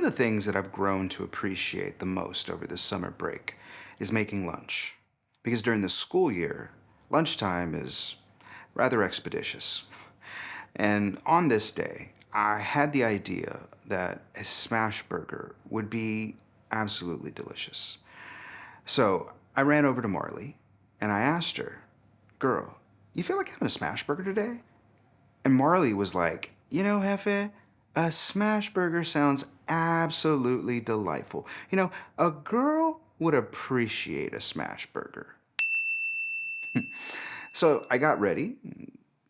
the things that I've grown to appreciate the most over the summer break is making lunch. Because during the school year, lunchtime is rather expeditious. And on this day, I had the idea that a smash burger would be absolutely delicious. So I ran over to Marley and I asked her, "Girl, you feel like having a smash burger today?" And Marley was like, Hefe, a smash burger sounds absolutely delightful. A girl would appreciate a smash burger." So I got ready,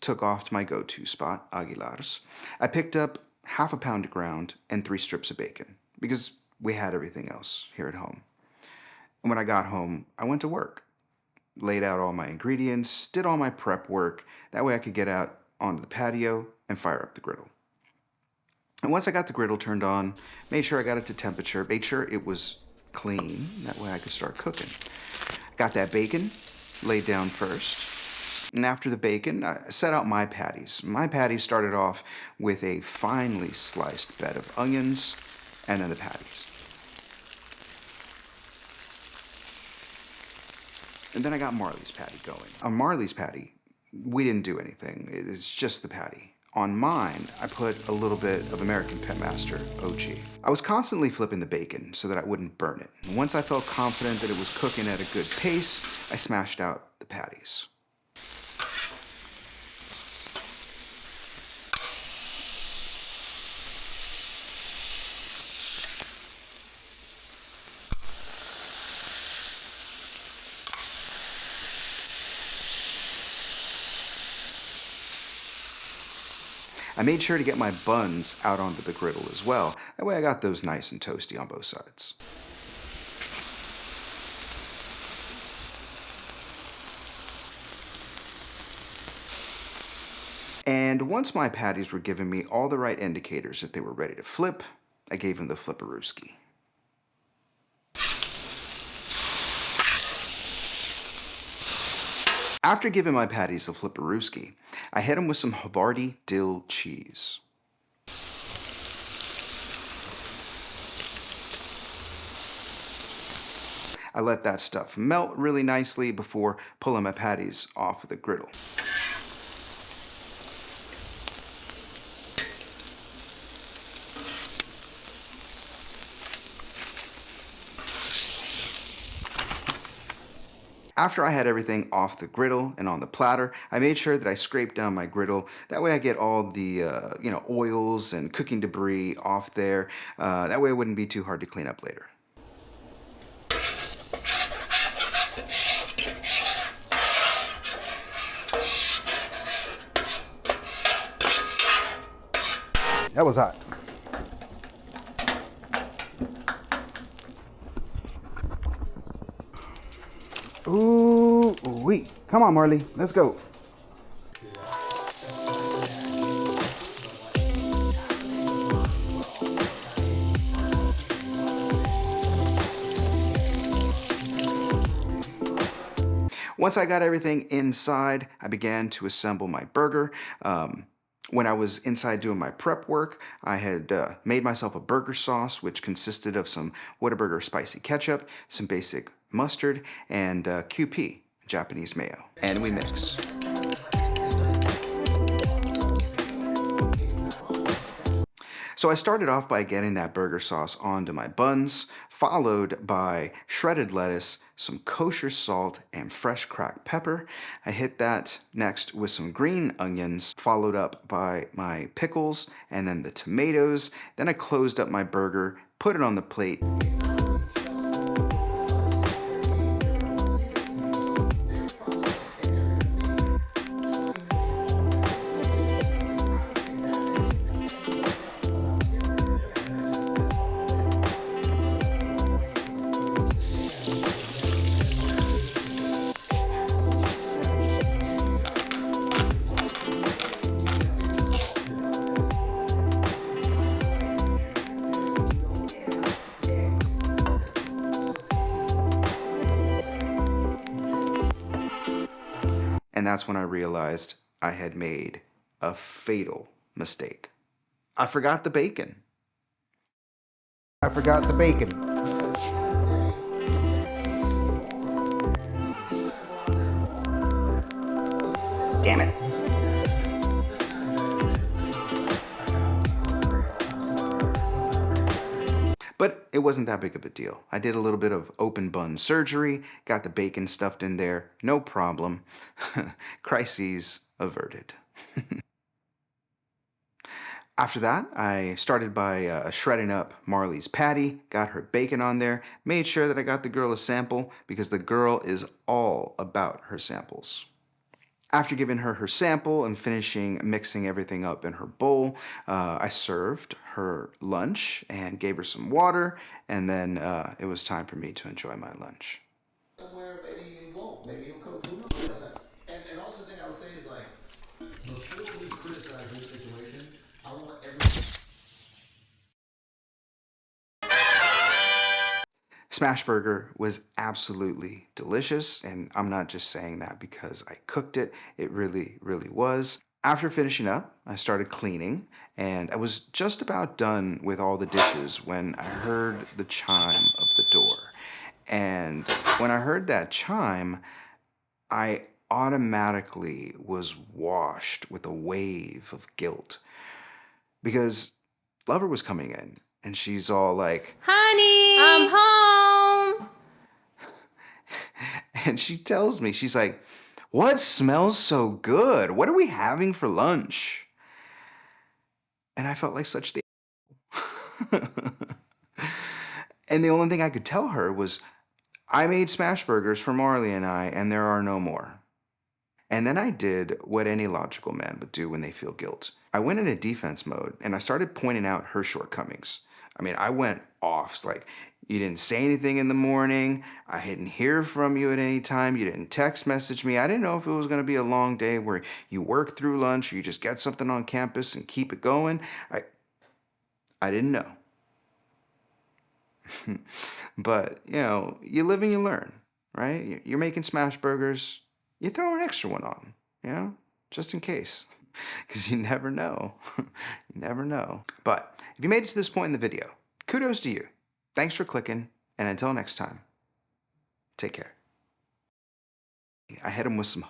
took off to my go-to spot, Aguilar's. I picked up half a pound of ground and 3 strips of bacon because we had everything else here at home. And when I got home, I went to work, laid out all my ingredients, did all my prep work. That way I could get out onto the patio and fire up the griddle. And once I got the griddle turned on, made sure I got it to temperature, made sure it was clean. That way I could start cooking. Got that bacon laid down first. And after the bacon, I set out my patties. My patties started off with a finely sliced bed of onions and then the patties. And then I got Marley's patty going. On Marley's patty, we didn't do anything. It's just the patty. On mine, I put a little bit of American Petmaster OG. I was constantly flipping the bacon so that I wouldn't burn it. And once I felt confident that it was cooking at a good pace, I smashed out the patties. I made sure to get my buns out onto the griddle as well. That way I got those nice and toasty on both sides. And once my patties were giving me all the right indicators that they were ready to flip, I gave them the flipperooski. After giving my patties the flipperooski, I hit them with some Havarti dill cheese. I let that stuff melt really nicely before pulling my patties off of the griddle. After I had everything off the griddle and on the platter, I made sure that I scraped down my griddle. That way I get all the oils and cooking debris off there. That way it wouldn't be too hard to clean up later. That was hot. Ooh, wait. Come on, Marley. Let's go. Once I got everything inside, I began to assemble my burger. When I was inside doing my prep work, I had made myself a burger sauce, which consisted of some Whataburger spicy ketchup, some basic mustard, and QP, Japanese mayo. And we mix. So I started off by getting that burger sauce onto my buns, followed by shredded lettuce, some kosher salt, and fresh cracked pepper. I hit that next with some green onions, followed up by my pickles and then the tomatoes. Then I closed up my burger, put it on the plate. And that's when I realized I had made a fatal mistake. I forgot the bacon. I forgot the bacon. Damn it. But it wasn't that big of a deal. I did a little bit of open bun surgery, got the bacon stuffed in there, no problem. Crises averted. After that, I started by shredding up Marley's patty, got her bacon on there, made sure that I got the girl a sample because the girl is all about her samples. After giving her her sample and finishing mixing everything up in her bowl, I served her lunch and gave her some water, and then it was time for me to enjoy my lunch. Somewhere, maybe he won't. Maybe he'll coach. Who knows? And also the thing I would say is like, before we criticize this situation, I want everyone. Smashburger was absolutely delicious, and I'm not just saying that because I cooked it. It really, really was. After finishing up, I started cleaning, and I was just about done with all the dishes when I heard the chime of the door. And when I heard that chime, I automatically was washed with a wave of guilt because Lover was coming in, and she's all like, Honey, I'm home. and she tells me, she's like, "What smells so good? What are we having for lunch?" And I felt like such the and the only thing I could tell her was, I made smash burgers for Marley and I, and there are no more. And then I did what any logical man would do when they feel guilt. I went into defense mode and I started pointing out her shortcomings. I mean, I went off like, you didn't say anything in the morning. I didn't hear from you at any time. You didn't text message me. I didn't know if it was going to be a long day where you work through lunch or you just get something on campus and keep it going. I didn't know. But, you know, you live and you learn, right? You're making smash burgers. You throw an extra one on, you know, just in case. Because you never know. You never know. But if you made it to this point in the video, kudos to you. Thanks for clicking, and until next time, take care. I hit him with some